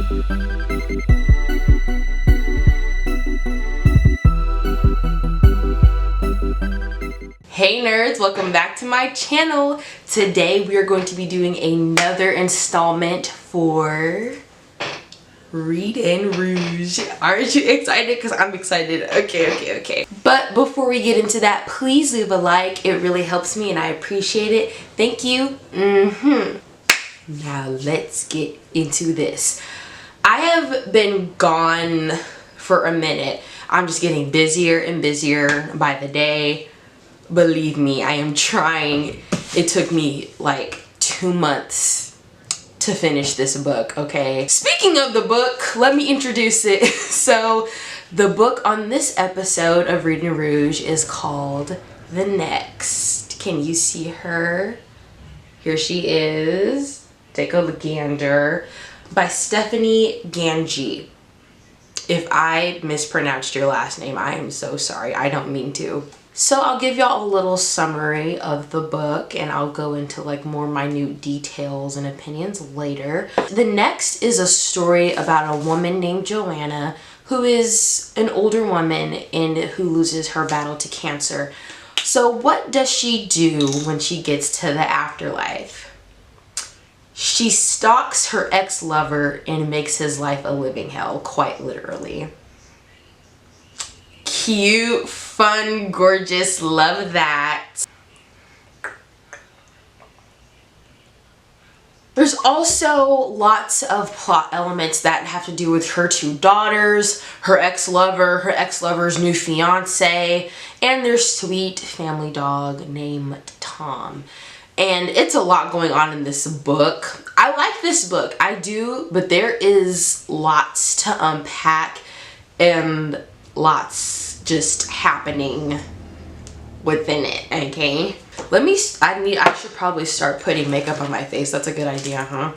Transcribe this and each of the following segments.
Hey nerds, welcome back to my channel. Today we are going to be doing another installment for Reading Rouge. Aren't you excited? Because I'm excited. Okay. But before we get into that, please leave a like. It really helps me and I appreciate it. Thank you. Now let's get into this. I have been gone for a minute. I'm just getting busier and busier by the day. Believe me, I am trying. It took me like 2 months to finish this book, okay? Speaking of the book, let me introduce it. So, the book on this episode of Reading Rouge is called The Next. Can you see her? Here she is. Take a gander. By Stephanie Gangi. If I mispronounced your last name, I am so sorry. I don't mean to. So I'll give y'all a little summary of the book and I'll go into like more minute details and opinions later. The Next is a story about a woman named Joanna who is an older woman and who loses her battle to cancer. So what does she do when she gets to the afterlife? She stalks her ex-lover and makes his life a living hell, quite literally. Cute, fun, gorgeous, love that. There's also lots of plot elements that have to do with her 2 daughters, her ex-lover, her ex-lover's new fiance, and their sweet family dog named Tom. And it's a lot going on in this book. I like this book, I do, but there is lots to unpack and lots just happening within it, okay? I should probably start putting makeup on my face. That's a good idea, huh?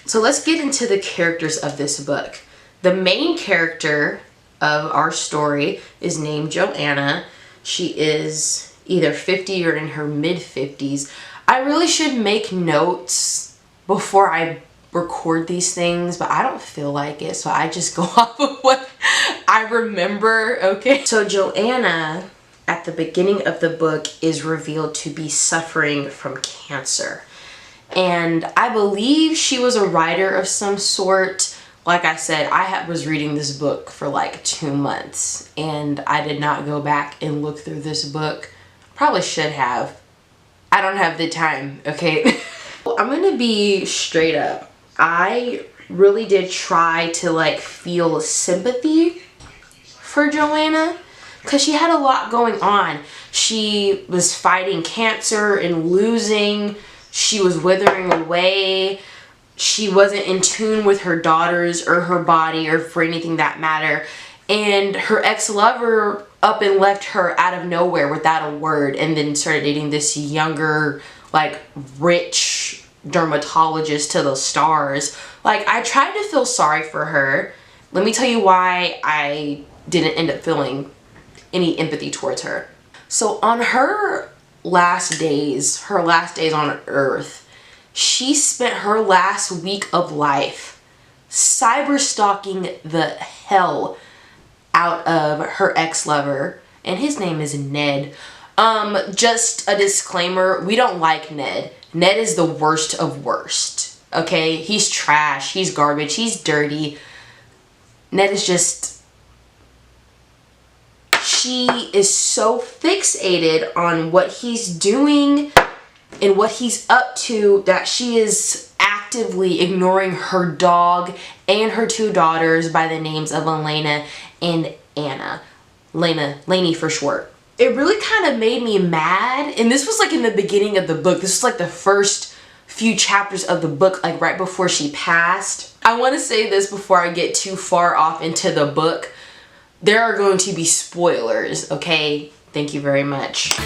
So let's get into the characters of this book. The main character of our story is named Joanna. She is either 50 or in her mid-50s. I really should make notes before I record these things, but I don't feel like it, so I just go off of what I remember, okay? So Joanna, at the beginning of the book, is revealed to be suffering from cancer. And I believe she was a writer of some sort. Like I said, I was reading this book for like 2 months, and I did not go back and look through this book. Probably should have. I don't have the time, okay? I'm gonna be straight up. I really did try to like feel sympathy for Joanna because she had a lot going on. She was fighting cancer and losing. She was withering away. She wasn't in tune with her daughters or her body or for anything that matter. And her ex-lover up and left her out of nowhere without a word and then started dating this younger, like, rich dermatologist to the stars. Like, I tried to feel sorry for her. Let me tell you why I didn't end up feeling any empathy towards her. So on her last days on Earth, she spent her last week of life cyber stalking the hell out of her ex-lover, and his name is Ned. Just a disclaimer, we don't like Ned. Ned is the worst of worst, okay? He's trash, he's garbage, he's dirty. Ned is just... She is so fixated on what he's doing and what he's up to that she is actively ignoring her dog and her 2 daughters by the names of Elena and Anna. Lainey for short. It really kind of made me mad, and this was like in the beginning of the book. This was like the first few chapters of the book, like right before she passed. I want to say this before I get too far off into the book. There are going to be spoilers, okay? Thank you very much.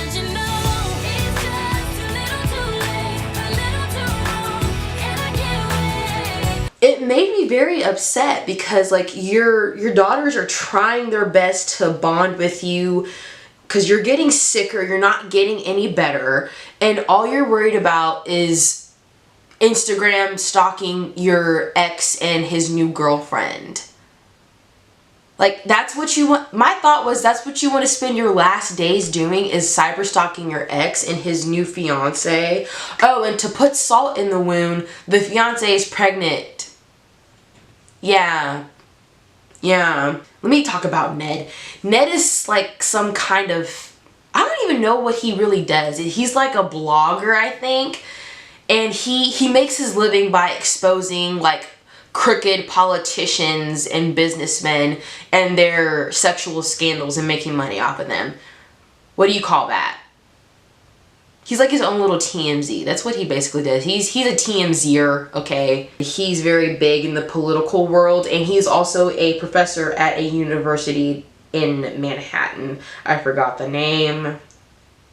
It made me very upset because like your daughters are trying their best to bond with you because you're getting sicker, you're not getting any better, and all you're worried about is Instagram stalking your ex and his new girlfriend. Like, that's what you want. My thought was, that's what you want to spend your last days doing, is cyber stalking your ex and his new fiance. Oh, and to put salt in the wound, the fiance is pregnant. Yeah. Let me talk about Ned. Ned is like some kind of, I don't even know what he really does. He's like a blogger, I think. And he makes his living by exposing like crooked politicians and businessmen and their sexual scandals and making money off of them. What do you call that? He's like his own little TMZ. That's what he basically does. He's a TMZer, okay? He's very big in the political world, and he's also a professor at a university in Manhattan. I forgot the name.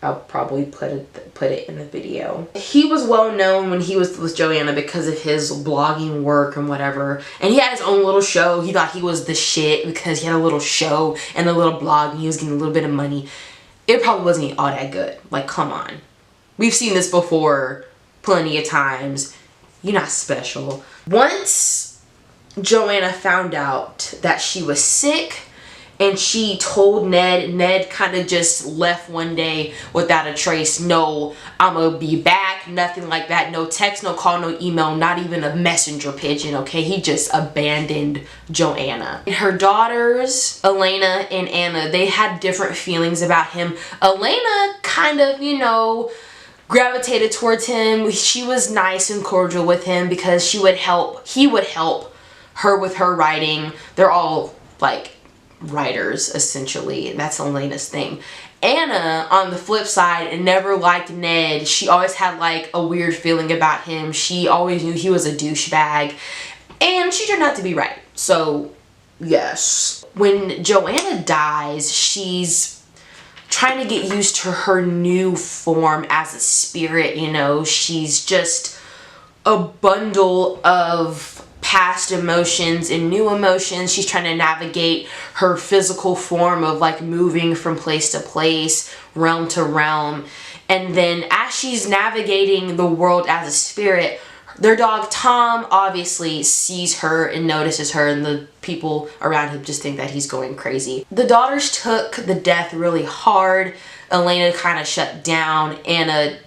I'll probably put it in the video. He was well known when he was with Joanna because of his blogging work and whatever. And he had his own little show. He thought he was the shit because he had a little show and a little blog and he was getting a little bit of money. It probably wasn't all that good. Like, come on. We've seen this before plenty of times. You're not special. Once Joanna found out that she was sick, and she told Ned, Ned kind of just left one day without a trace. No, I'm gonna be back, nothing like that. No text, no call, no email, not even a messenger pigeon, okay? He just abandoned Joanna. And her daughters, Elena and Anna, they had different feelings about him. Elena kind of, you know, gravitated towards him. She was nice and cordial with him because he would help her with her writing. They're all like writers, essentially. That's Elena's thing. Anna, on the flip side, never liked Ned. She always had like a weird feeling about him. She always knew he was a douchebag, and she turned out to be right. So yes, when Joanna dies, she's trying to get used to her new form as a spirit. You know, she's just a bundle of past emotions and new emotions. She's trying to navigate her physical form of like moving from place to place, realm to realm. And then as she's navigating the world as a spirit, their dog Tom obviously sees her and notices her, and the people around him just think that he's going crazy. The daughters took the death really hard. Elena kind of shut down. Anna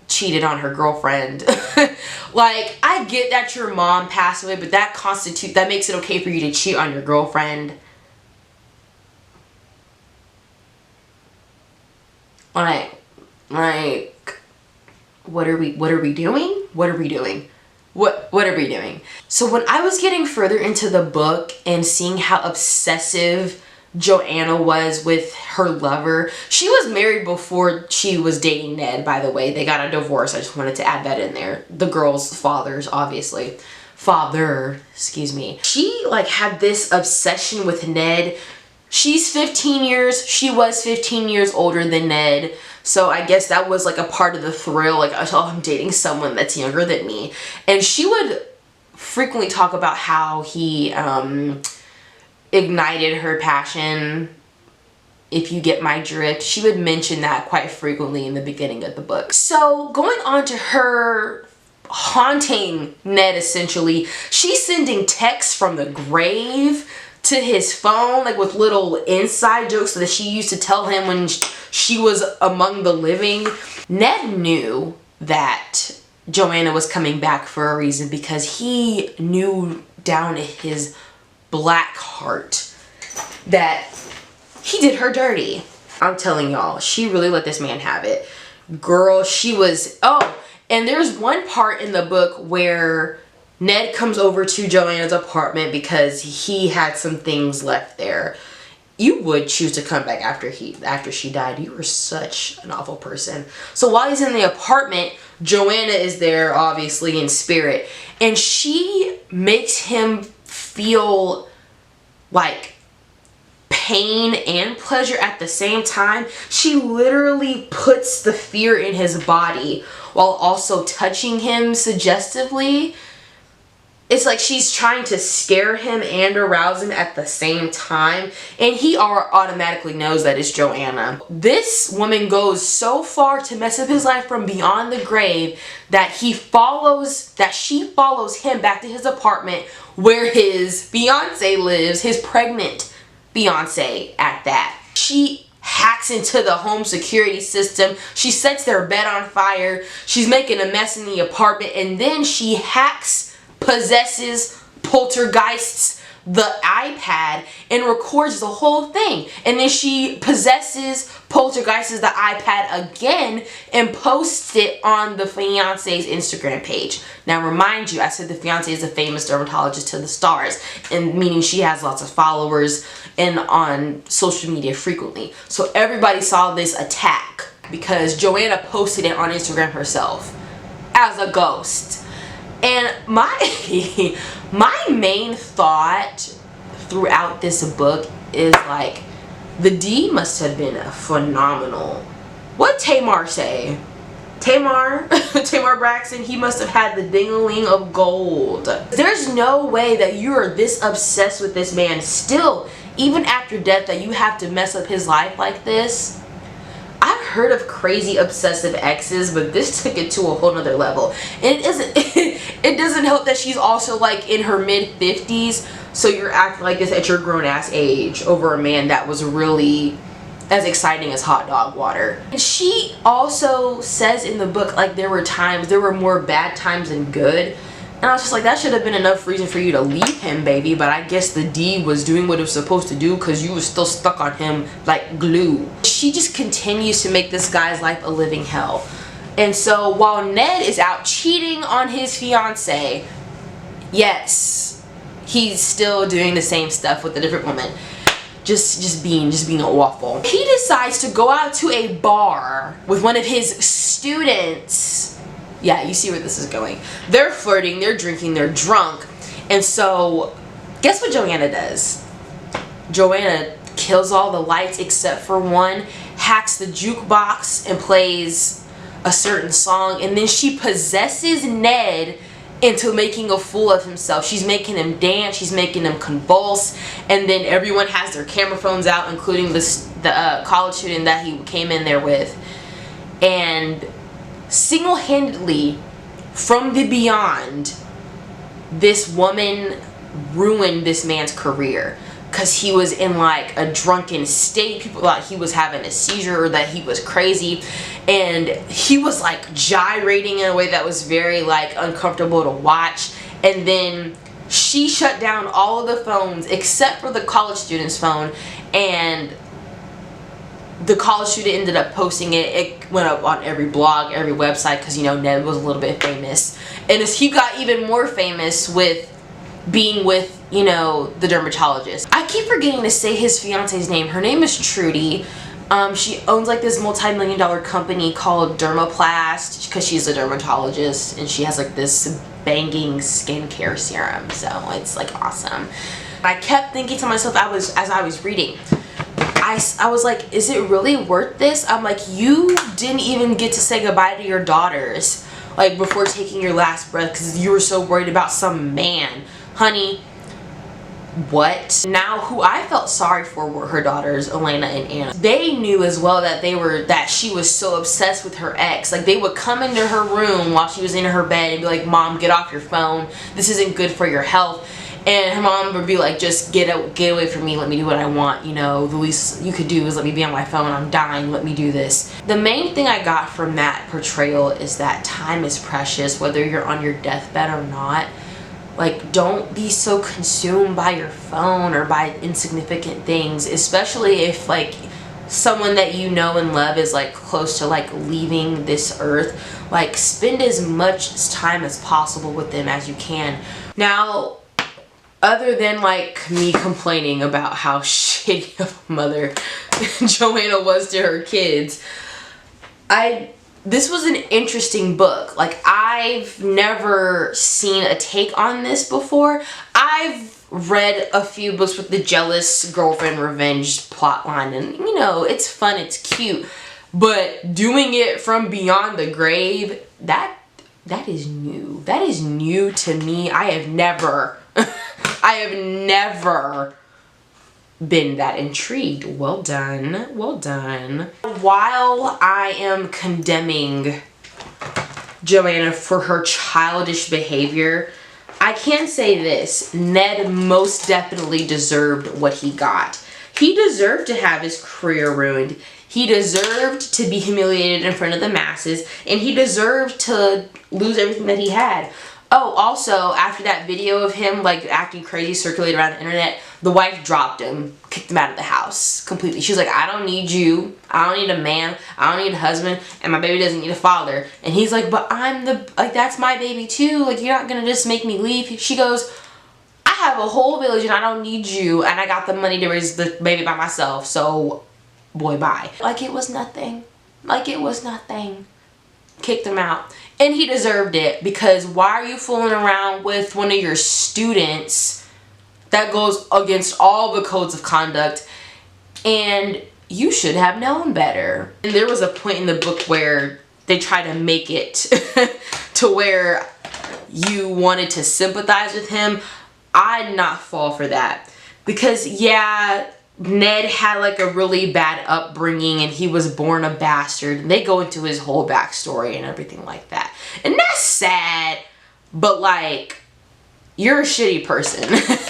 cheated on her girlfriend. Like, I get that your mom passed away, but that makes it okay for you to cheat on your girlfriend. Like, what are we doing? What are we doing? What are we doing? So when I was getting further into the book and seeing how obsessive Joanna was with her lover. She was married before she was dating Ned, by the way. They got a divorce. I just wanted to add that in there. The girl's father, excuse me. She like had this obsession with Ned. She was 15 years older than Ned. So I guess that was like a part of the thrill. Like, oh, I'm dating someone that's younger than me. And she would frequently talk about how he ignited her passion, if you get my drift. She would mention that quite frequently in the beginning of the book. So going on to her haunting Ned, essentially, she's sending texts from the grave to his phone, like with little inside jokes that she used to tell him when she was among the living. Ned knew that Joanna was coming back for a reason, because he knew down in his black heart that he did her dirty. I'm telling y'all, she really let this man have it. Girl, she was, oh, and there's one part in the book where Ned comes over to Joanna's apartment because he had some things left there. You would choose to come back after she died. You were such an awful person. So while he's in the apartment, Joanna is there, obviously in spirit, and she makes him feel like pain and pleasure at the same time. She literally puts the fear in his body while also touching him suggestively. it's like she's trying to scare him and arouse him at the same time. And he automatically knows that it's Joanna. This woman goes so far to mess up his life from beyond the grave that she follows him back to his apartment where his fiance lives, his pregnant fiance at that. She hacks into the home security system. She sets their bed on fire. She's making a mess in the apartment, and then she possesses, poltergeists the iPad and records the whole thing. And then she poltergeists the iPad again and posts it on the fiance's Instagram page. Now remind you, I said the fiance is a famous dermatologist to the stars, and meaning she has lots of followers and on social media frequently. So everybody saw this attack because Joanna posted it on Instagram herself as a ghost. And my main thought throughout this book is like, the D must have been phenomenal. What Tamar say? Tamar Braxton, he must have had the ding-a-ling of gold. There's no way that you are this obsessed with this man still, even after death, that you have to mess up his life like this. I've heard of crazy obsessive exes, but this took it to a whole nother level. And it doesn't help that she's also like in her mid-50s, so you're acting like this at your grown-ass age over a man that was really as exciting as hot dog water. And she also says in the book, like, there were more bad times than good. And I was just like, that should have been enough reason for you to leave him, baby. But I guess the D was doing what it was supposed to do because you was still stuck on him like glue. She just continues to make this guy's life a living hell. And so while Ned is out cheating on his fiance, yes, he's still doing the same stuff with a different woman. Just being a waffle. He decides to go out to a bar with one of his students. Yeah, you see where this is going. They're flirting, they're drinking, they're drunk. And so, guess what Joanna does? Joanna kills all the lights except for one, hacks the jukebox and plays a certain song, and then she possesses Ned into making a fool of himself. She's making him dance, she's making him convulse, and then everyone has their camera phones out, including the college student that he came in there with. And single-handedly, from the beyond, this woman ruined this man's career because he was in like a drunken state. People thought he was having a seizure or that he was crazy, and he was like gyrating in a way that was very like uncomfortable to watch. And then she shut down all of the phones except for the college student's phone, and the college student ended up posting it. It went up on every blog, every website, because, you know, Ned was a little bit famous. And as he got even more famous with being with, you know, the dermatologist. I keep forgetting to say his fiance's name. Her name is Trudy. She owns like this multi-million-dollar company called Dermaplast because she's a dermatologist, and she has like this banging skincare serum. So it's like awesome. I kept thinking to myself as I was reading, I was like, is it really worth this? I'm like, you didn't even get to say goodbye to your daughters like before taking your last breath because you were so worried about some man. Honey, what? Now who I felt sorry for were her daughters, Elena and Anna. They knew as well that she was so obsessed with her ex. Like, they would come into her room while she was in her bed and be like, Mom, get off your phone. This isn't good for your health. And her mom would be like, just get away from me, let me do what I want, you know, the least you could do is let me be on my phone, I'm dying, let me do this. The main thing I got from that portrayal is that time is precious, whether you're on your deathbed or not. Like, don't be so consumed by your phone or by insignificant things, especially if like someone that you know and love is like close to like leaving this earth. Like, spend as much time as possible with them as you can. Now, other than like me complaining about how shitty of a mother Joanna was to her kids, this was an interesting book. Like, I've never seen a take on this before. I've read a few books with the jealous girlfriend revenge plotline, and you know, it's fun, it's cute, but doing it from beyond the grave, that That is new. That is new to me. I have never, I have never been that intrigued. Well done. Well done. While I am condemning Joanna for her childish behavior, I can say this. Ned most definitely deserved what he got. He deserved to have his career ruined. He deserved to be humiliated in front of the masses, and he deserved to lose everything that he had. Oh, also, after that video of him like acting crazy circulated around the internet, the wife dropped him, kicked him out of the house completely. She was like, I don't need you. I don't need a man. I don't need a husband, and my baby doesn't need a father. And he's like, but I'm the, like, that's my baby too. Like, you're not gonna just make me leave. She goes, I have a whole village and I don't need you, and I got the money to raise the baby by myself, so boy, bye. Like it was nothing. Like it was nothing. Kicked him out. And he deserved it, because why are you fooling around with one of your students that goes against all the codes of conduct, and you should have known better. And there was a point in the book where they try to make it to where you wanted to sympathize with him. I did not fall for that, because yeah, Ned had like a really bad upbringing and he was born a bastard, and they go into his whole backstory and everything like that, and that's sad, but like, you're a shitty person.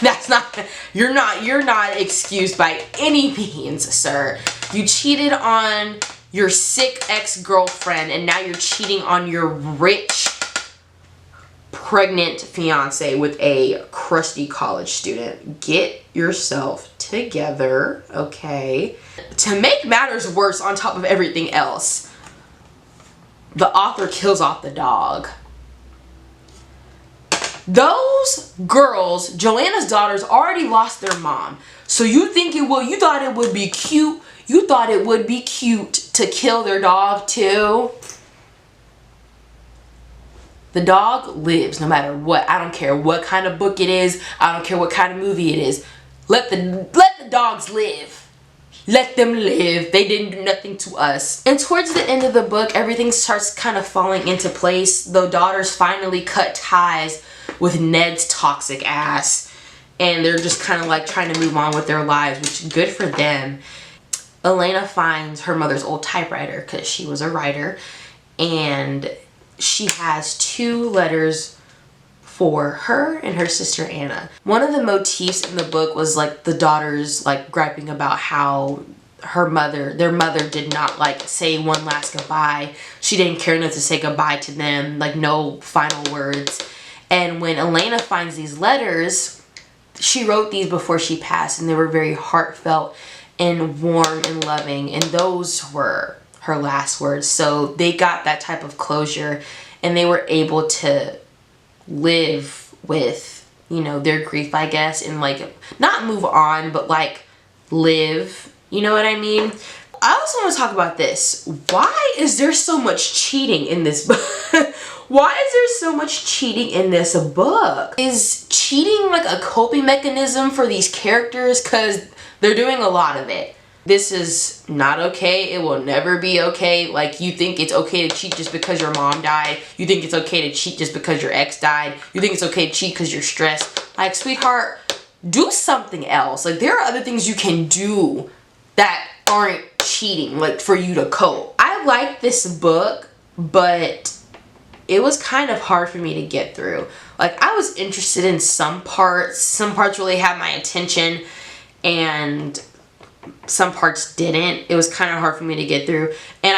That's not, you're not excused by any means, sir. You cheated on your sick ex-girlfriend, and now you're cheating on your rich pregnant fiance with a crusty college student. Get yourself together, okay? To make matters worse, on top of everything else, the author kills off the dog. Those girls, Joanna's daughters, already lost their mom. So you thought it would be cute. You thought it would be cute to kill their dog too? The dog lives no matter what. I don't care what kind of book it is. I don't care what kind of movie it is. Let the dogs live. Let them live. They didn't do nothing to us. And towards the end of the book, everything starts kind of falling into place. The daughters finally cut ties with Ned's toxic ass, and they're just kind of like trying to move on with their lives, which is good for them. Elena finds her mother's old typewriter, because she was a writer, and she has 2 letters for her and her sister Anna. One of the motifs in the book was like the daughters like griping about how their mother did not like say one last goodbye. She didn't care enough to say goodbye to them, like no final words. And when Elena finds these letters, she wrote these before she passed, and they were very heartfelt and warm and loving, and those were her last words. So they got that type of closure, and they were able to live with, you know, their grief, I guess, and like not move on, but like live, you know what I mean? I also want to talk about this. Why is there so much cheating in this book? Why is there so much cheating in this book? Is cheating like a coping mechanism for these characters? Because they're doing a lot of it. This is not okay. It will never be okay. Like, you think it's okay to cheat just because your mom died. You think it's okay to cheat just because your ex died. You think it's okay to cheat because you're stressed. Like, sweetheart, do something else. Like, there are other things you can do that aren't cheating, like, for you to cope. I like this book, but it was kind of hard for me to get through. Like, I was interested in some parts. Some parts really had my attention, and some parts didn't. It was kind of hard for me to get through, and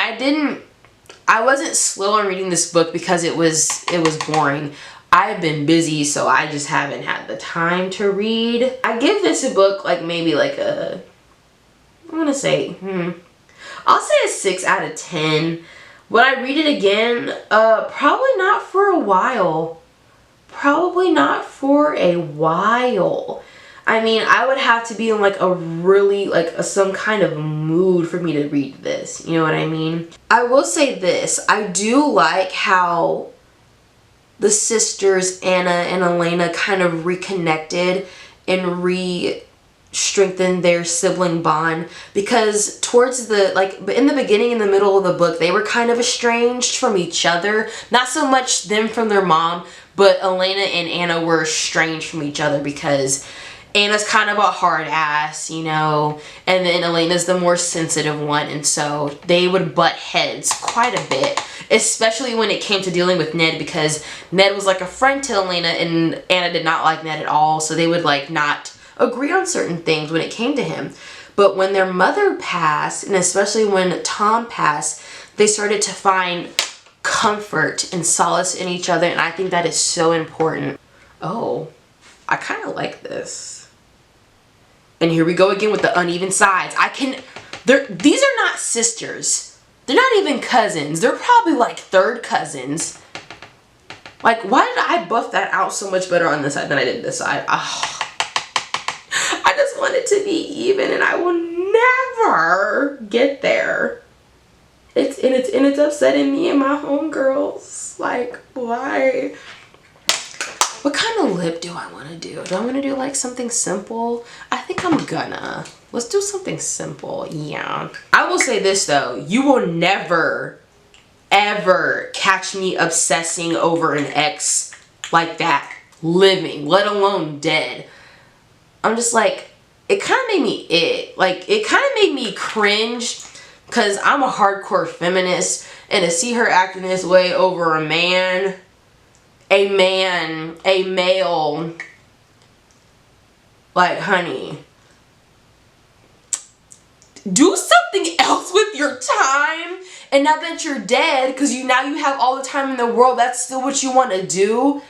I wasn't slow on reading this book because it was boring. I've been busy, so I just haven't had the time to read. I give this a book like maybe like a, I'm gonna say, I'll say a 6 out of 10. Would I read it again? Probably not for a while. Probably not for a while. I mean, I would have to be in like a really, like some kind of mood for me to read this. You know what I mean? I will say this. I do like how the sisters, Anna and Elena, kind of reconnected and strengthen their sibling bond, because towards the, like, in the beginning, in the middle of the book, they were kind of estranged from each other. Not so much them from their mom, but Elena and Anna were estranged from each other because Anna's kind of a hard ass, you know, and then Elena's the more sensitive one, and so they would butt heads quite a bit, especially when it came to dealing with Ned, because Ned was like a friend to Elena and Anna did not like Ned at all, so they would like not agree on certain things when it came to him. But when their mother passed, and especially when Tom passed, they started to find comfort and solace in each other, and I think that is so important. Oh, I kind of like this. And here we go again with the uneven sides. These are not sisters. They're not even cousins. They're probably like third cousins. Like, why did I buff that out so much better on this side than I did this side? Oh. I just want it to be even, and I will never get there. It's upsetting me and my homegirls. Like, why? What kind of lip do I want to do? Do I want to do like something simple? I think I'm gonna. Let's do something simple. Yeah. I will say this though. You will never, ever catch me obsessing over an ex like that. Living, let alone dead. I'm just like, it kind of made me it kind of made me cringe, because I'm a hardcore feminist, and to see her acting this way over a male, like, honey, do something else with your time. And now that you're dead, because now you have all the time in the world, that's still what you want to do.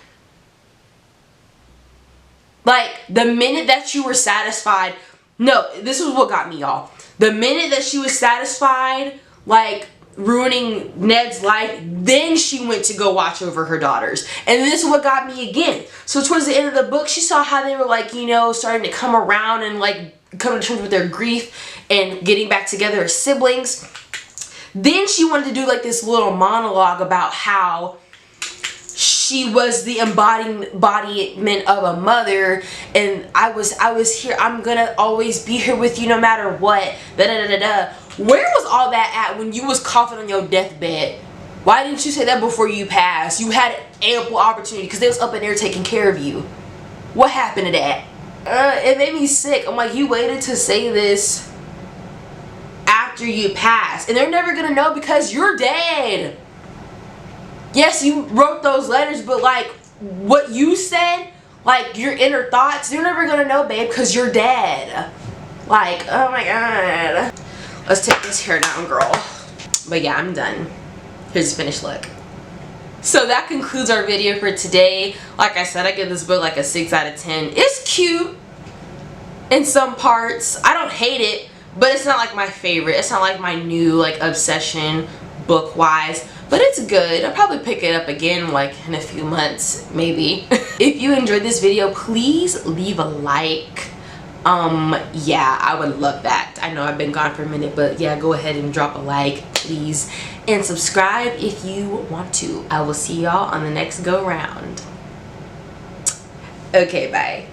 Like, the minute that you were satisfied, no, this is what got me, y'all. The minute that she was satisfied, like, ruining Ned's life, then she went to go watch over her daughters. And this is what got me again. So towards the end of the book, she saw how they were, like, you know, starting to come around and, like, come to terms with their grief and getting back together as siblings. Then she wanted to do, like, this little monologue about how she was the embodiment of a mother, and I was here, I'm gonna always be here with you no matter what, da da da da da. Where was all that at when you was coughing on your deathbed? Why didn't you say that before you passed? You had ample opportunity, because they was up in there taking care of you. What happened to that? It made me sick. I'm like, you waited to say this after you passed, and they're never gonna know because you're dead. Yes, you wrote those letters, but like what you said, like your inner thoughts, they're never gonna know, babe, because you're dead. Like, oh my god. Let's take this hair down, girl. But yeah, I'm done. Here's the finished look. So that concludes our video for today. Like I said, I give this book like a 6 out of 10. It's cute in some parts. I don't hate it, but it's not like my favorite. It's not like my new like obsession book wise. But it's good. I'll probably pick it up again like in a few months, maybe. If you enjoyed this video, please leave a like. Yeah, I would love that. I know I've been gone for a minute, but yeah, go ahead and drop a like, please. And subscribe if you want to. I will see y'all on the next go round. Okay, bye.